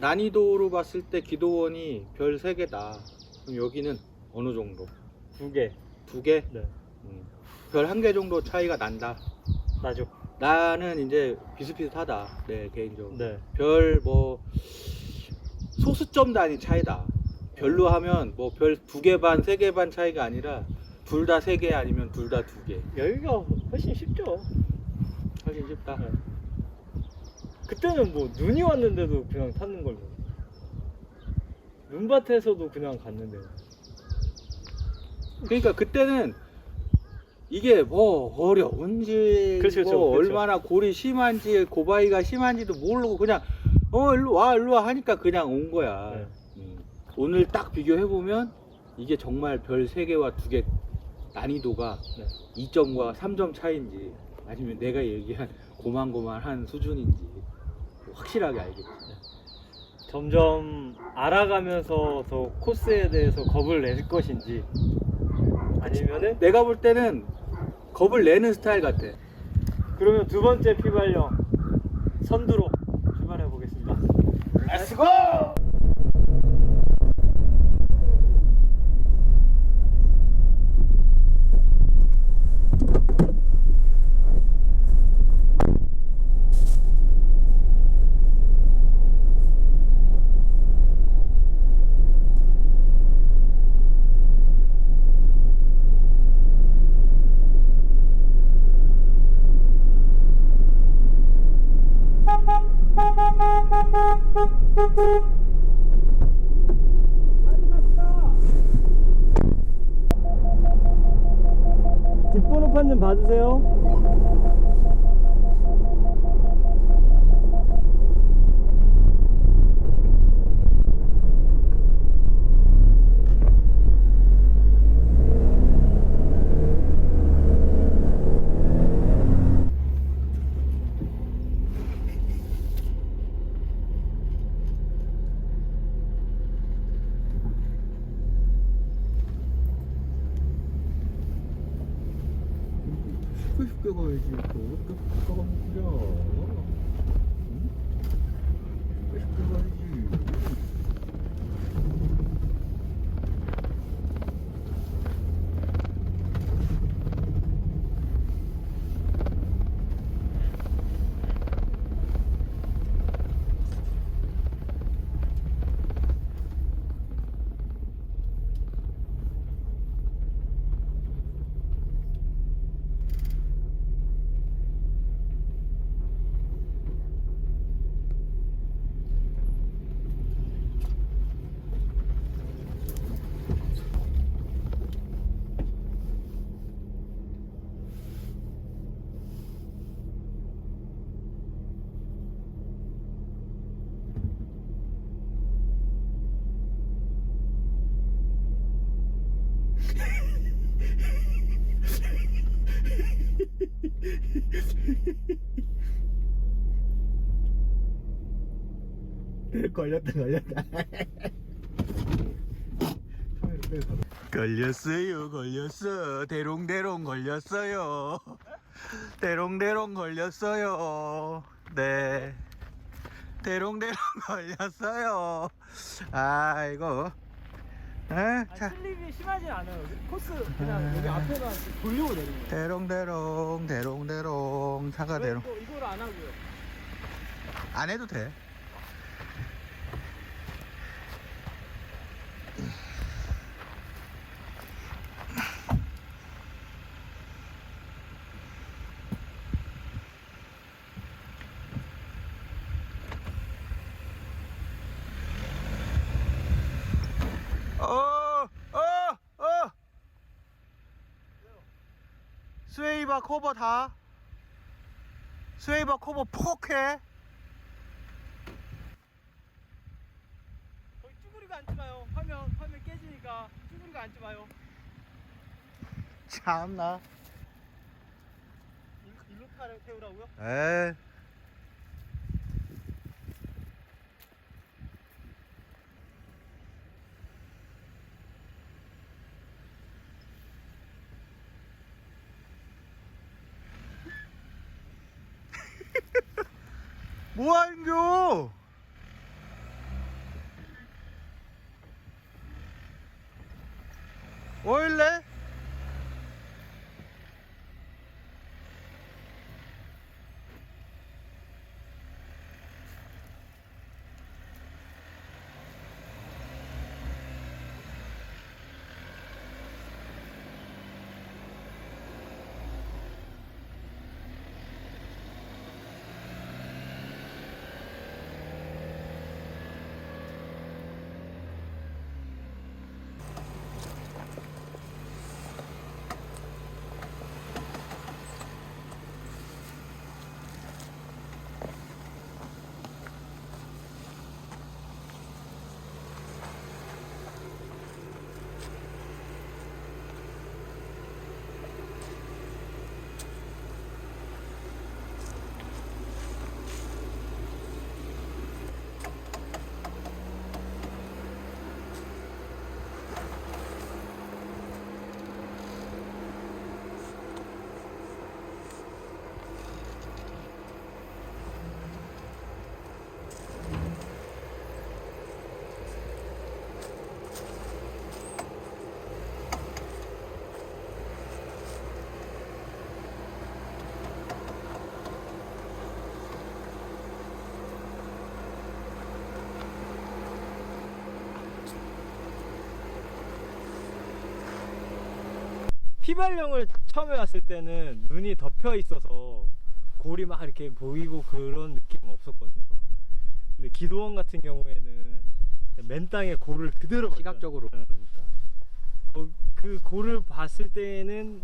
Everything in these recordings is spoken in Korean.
난이도로 봤을 때 기도원이 별 3개다. 그럼 여기는 어느 정도? 2개. 2개? 네. 별 1개 정도 차이가 난다. 나죠. 나는 이제 비슷비슷하다. 네, 개인적으로. 네. 별 뭐 소수점 단위 차이다. 별로 하면 뭐 별 2개 반, 3개 반 차이가 아니라 둘 다 3개 아니면 둘 다 2개. 여기가 훨씬 쉽죠. 훨씬 쉽다. 네. 그때는 뭐 눈이 왔는데도 그냥 탔는 걸로. 눈밭에서도 그냥 갔는데. 그러니까 그때는 이게 뭐 어려운지 그렇죠, 뭐 그렇죠. 얼마나 골이 심한지 고바위가 심한지도 모르고 그냥 일로 와 하니까 그냥 온 거야. 네. 오늘 딱 비교해보면 이게 정말 별 3개와 2개 난이도가 네. 2점과 3점 차이인지 아니면 내가 얘기한 고만고만한 수준인지 확실하게 알겠지. 점점 알아가면서 더 코스에 대해서 겁을 낼 것인지 아니면은 내가 볼 때는 겁을 내는 스타일 같아. 그러면 두 번째 피발령 선두로 출발해 보겠습니다. 렛츠고! 뒷번호판 좀 봐주세요. 맛있게 가야지. 또 어떻게 국가가 먹으랴. 응? 맛있게 가야지. 걸렸다. 걸렸어. 대롱대롱 걸렸어요. 대롱대롱 걸렸어요. 네. 대롱대롱 걸렸어요. 아이고. 자. 슬립이 심하진 않아요. 코스 그냥 여기 앞에만 돌리고 내리는 거예요. 대롱대롱 차가 대롱. 또 이걸 안 하고요. 안 해도 돼. 스웨이바 커버 다. 스웨이바 커버 폭해. 거기 쭈구리가 앉지 마요. 화면 깨지니까 쭈구리가 앉지 마요. 참나. 일로 태우라고요? 에이. 뭐하는겨? 뭐일래? 휘발령을 처음에 왔을 때는 눈이 덮여 있어서 골이 막 이렇게 보이고 그런 느낌은 없었거든요. 근데 기도원 같은 경우에는 맨 땅에 골을 그대로 시각적으로 봤잖아요. 보니까. 그 골을 봤을 때는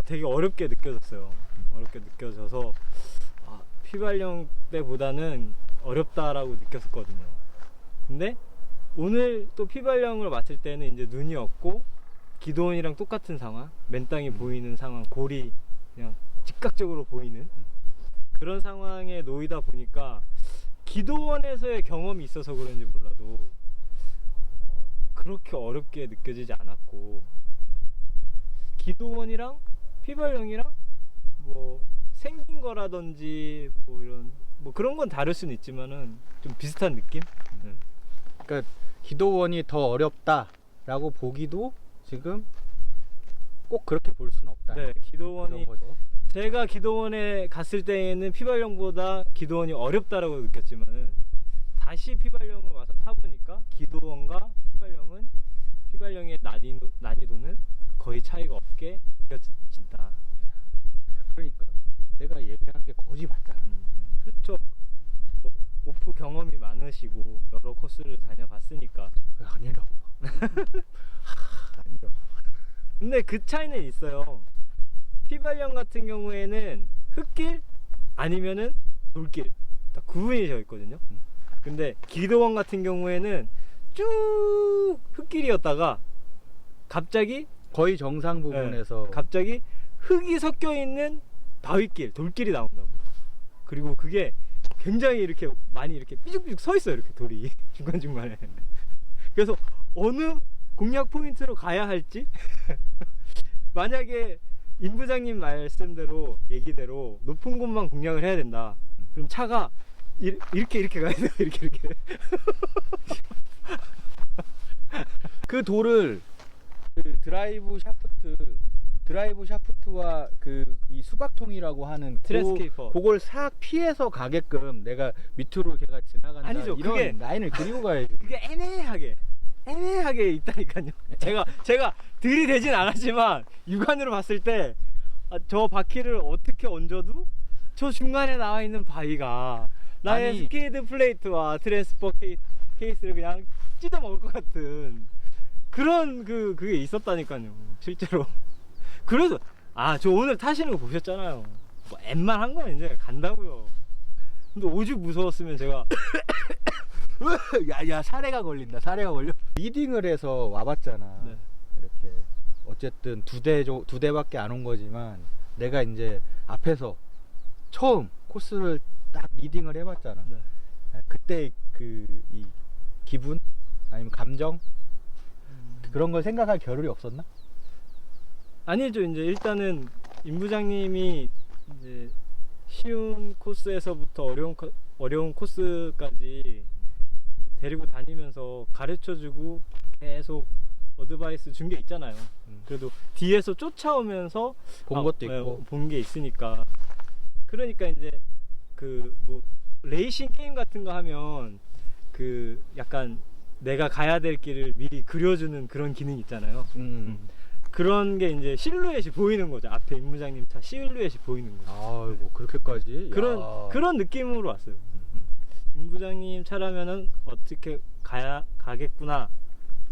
되게 어렵게 느껴졌어요. 어렵게 느껴져서 휘발령 때보다는 어렵다라고 느꼈었거든요. 근데 오늘 또 휘발령을 봤을 때는 이제 눈이 없고 기도원이랑 똑같은 상황, 맨 땅이 보이는 상황, 골이 그냥 즉각적으로 보이는 그런 상황에 놓이다 보니까 기도원에서의 경험이 있어서 그런지 몰라도 그렇게 어렵게 느껴지지 않았고, 기도원이랑 휘발령이랑 뭐 생긴 거라든지 뭐 이런 뭐 그런 건 다를 수는 있지만은 좀 비슷한 느낌? 네. 그러니까 기도원이 더 어렵다라고 보기도 지금 꼭 그렇게 볼 수는 없다. 네, 기도원이 그런 거죠. 제가 기도원에 갔을 때에는 피발령보다 기도원이 어렵다라고 느꼈지만은 다시 피발령을 와서 타보니까 기도원과 피발령의 난이도는 거의 차이가 없게 느껴진다. 그러니까 내가 얘기한 게 거의 맞잖아. 그렇죠. 뭐, 오프 경험이 많으시고 여러 코스를 다녀봤으니까. 아니라고. 아니라고. 근데 그 차이는 있어요. 피발령 같은 경우에는 흙길 아니면은 돌길 딱 구분이 되어 있거든요. 근데 기도원 같은 경우에는 쭉 흙길이었다가 갑자기 거의 정상 부분에서 갑자기 흙이 섞여 있는 바위길, 돌길이 나온다고. 그리고 그게 굉장히 이렇게 많이 이렇게 삐죽삐죽 서 있어요. 이렇게 돌이 중간중간에. 그래서 어느 공략 포인트로 가야 할지 만약에 임 부장님 말씀대로 얘기대로 높은 곳만 공략을 해야 된다. 그럼 차가 이렇게 가야 돼요. 이렇게. 그 돌을 그 드라이브 샤프트와 그 이 수박통이라고 하는 트랜스케이퍼. 그걸 싹 피해서 가게끔 내가 밑으로 걔가 지나간다. 아니죠. 이런 그게 라인을 그리고 가야지. 그게 애매하게 있다니까요. 제가 들이대진 않았지만 육안으로 봤을 때 저 바퀴를 어떻게 얹어도 저 중간에 나와 있는 바위가 나의 아니. 스키드 플레이트와 트랜스퍼 케이스를 그냥 찢어 먹을 것 같은 그런 그게 있었다니까요. 실제로. 그래서 저 오늘 타시는 거 보셨잖아요. 뭐 웬만한 건 이제 간다고요. 근데 오죽 무서웠으면 제가 야야 사례가 걸린다. 사례가 걸려. 리딩을 해서 와봤잖아. 네. 이렇게 어쨌든 두 대밖에 안 온 거지만 내가 이제 앞에서 처음 코스를 딱 리딩을 해봤잖아. 네. 그때 이 기분 아니면 감정 그런 걸 생각할 겨를이 없었나? 아니죠. 이제 일단은 임 부장님이 이제 쉬운 코스에서부터 어려운 코스까지 데리고 다니면서 가르쳐주고 계속 어드바이스 준 게 있잖아요. 그래도 뒤에서 쫓아오면서 본 것도 있고. 본 게 있으니까. 그러니까 이제 그 뭐 레이싱 게임 같은 거 하면 그 약간 내가 가야 될 길을 미리 그려주는 그런 기능 있잖아요. 그런 게 이제 실루엣이 보이는 거죠. 앞에 임 부장님 차 실루엣이 보이는 거죠. 아이고 그렇게까지. 야. 그런 느낌으로 왔어요. 임 부장님 차라면은 어떻게 가겠구나.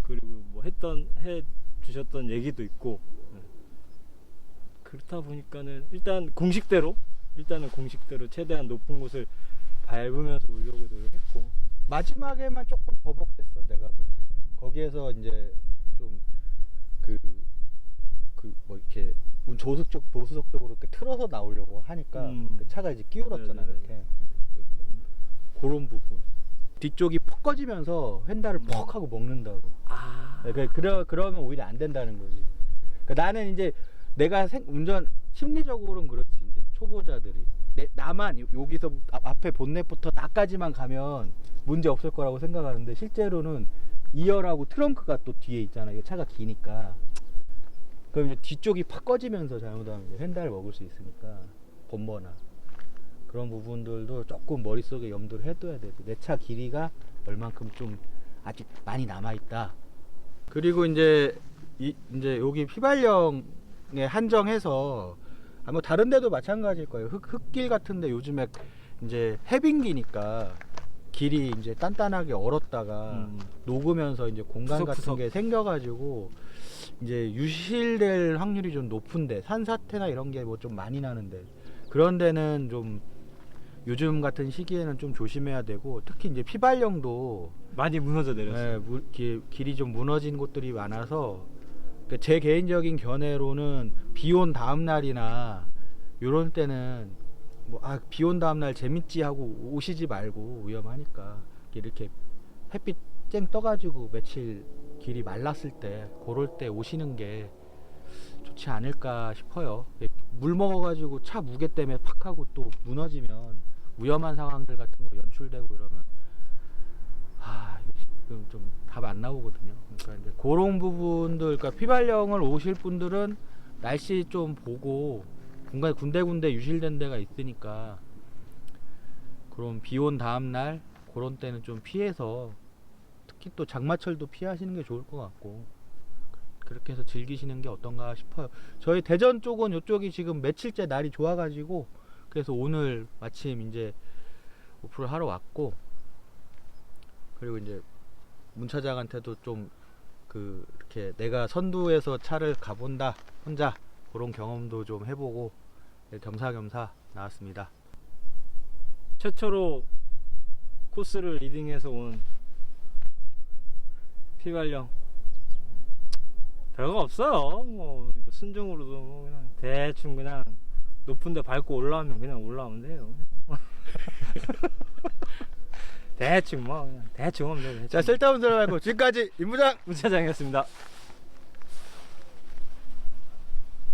그리고 뭐 해 주셨던 얘기도 있고. 그렇다 보니까는 일단은 공식대로 최대한 높은 곳을 밟으면서 오려고 노력했고. 마지막에만 조금 버벅댔어 내가 볼 때. 거기에서 이제 좀 뭐 이렇게 보수석적으로 이렇게 틀어서 나오려고 하니까 그 차가 이제 끼울었잖아. 네네네. 이렇게 그런 부분 뒤쪽이 퍽 꺼지면서 휀달을 퍽 하고 먹는다고. 그러면 오히려 안 된다는 거지. 그러니까 나는 이제 내가 운전 심리적으로는 그렇지. 이제 초보자들이 나만 여기서 앞에 본넷부터 나까지만 가면 문제 없을 거라고 생각하는데 실제로는 2열하고 트렁크가 또 뒤에 있잖아. 이게 차가 기니까. 그럼 이제 뒤쪽이 팍 꺼지면서 잘못하면 이제 휀달을 먹을 수 있으니까 범버나 그런 부분들도 조금 머릿속에 염두를 해둬야 되지. 내 차 길이가 얼만큼 좀 아직 많이 남아있다. 그리고 이제 이제 여기 휘발령에 한정해서 뭐 다른 데도 마찬가지일 거예요. 흙길 같은데 요즘에 이제 해빙기니까 길이 이제 단단하게 얼었다가 녹으면서 이제 공간 같은 게 생겨가지고 이제 유실될 확률이 좀 높은데 산사태나 이런 게 뭐 좀 많이 나는데 그런 데는 좀 요즘 같은 시기에는 좀 조심해야 되고 특히 이제 휘발령도 많이 무너져 내렸어요. 길이 좀 무너진 곳들이 많아서 제 개인적인 견해로는 비 온 다음 날이나 요런 때는 뭐 비 온 다음 날 재밌지 하고 오시지 말고 위험하니까 이렇게 햇빛 쨍 떠가지고 며칠 길이 말랐을 때 그럴 때 오시는 게 좋지 않을까 싶어요. 물 먹어가지고 차 무게 때문에 팍 하고 또 무너지면 위험한 상황들 같은 거 연출되고 이러면 지금 좀 답 안 나오거든요. 그러니까 이제 그런 부분들, 그러니까 피발령을 오실 분들은 날씨 좀 보고 군데 유실된 데가 있으니까 그런 비 온 다음 날 그런 때는 좀 피해서, 특히 또 장마철도 피하시는 게 좋을 것 같고 그렇게 해서 즐기시는 게 어떤가 싶어요. 저희 대전 쪽은 이쪽이 지금 며칠째 날이 좋아가지고 그래서 오늘 마침 이제 오프를 하러 왔고, 그리고 이제 문 차장한테도 좀 이렇게 내가 선두에서 차를 가본다 혼자 그런 경험도 좀 해보고 겸사겸사 나왔습니다. 최초로 코스를 리딩해서 온 피발령, 별거 없어요. 뭐 이거 순정으로도 뭐 그냥 대충 그냥 높은데 밟고 올라오면 그냥 올라오면 돼요. 대충 뭐 그냥 대충 하면 돼요. 자, 쓸데없는 소리 말고 지금까지 임부장 문차장이었습니다.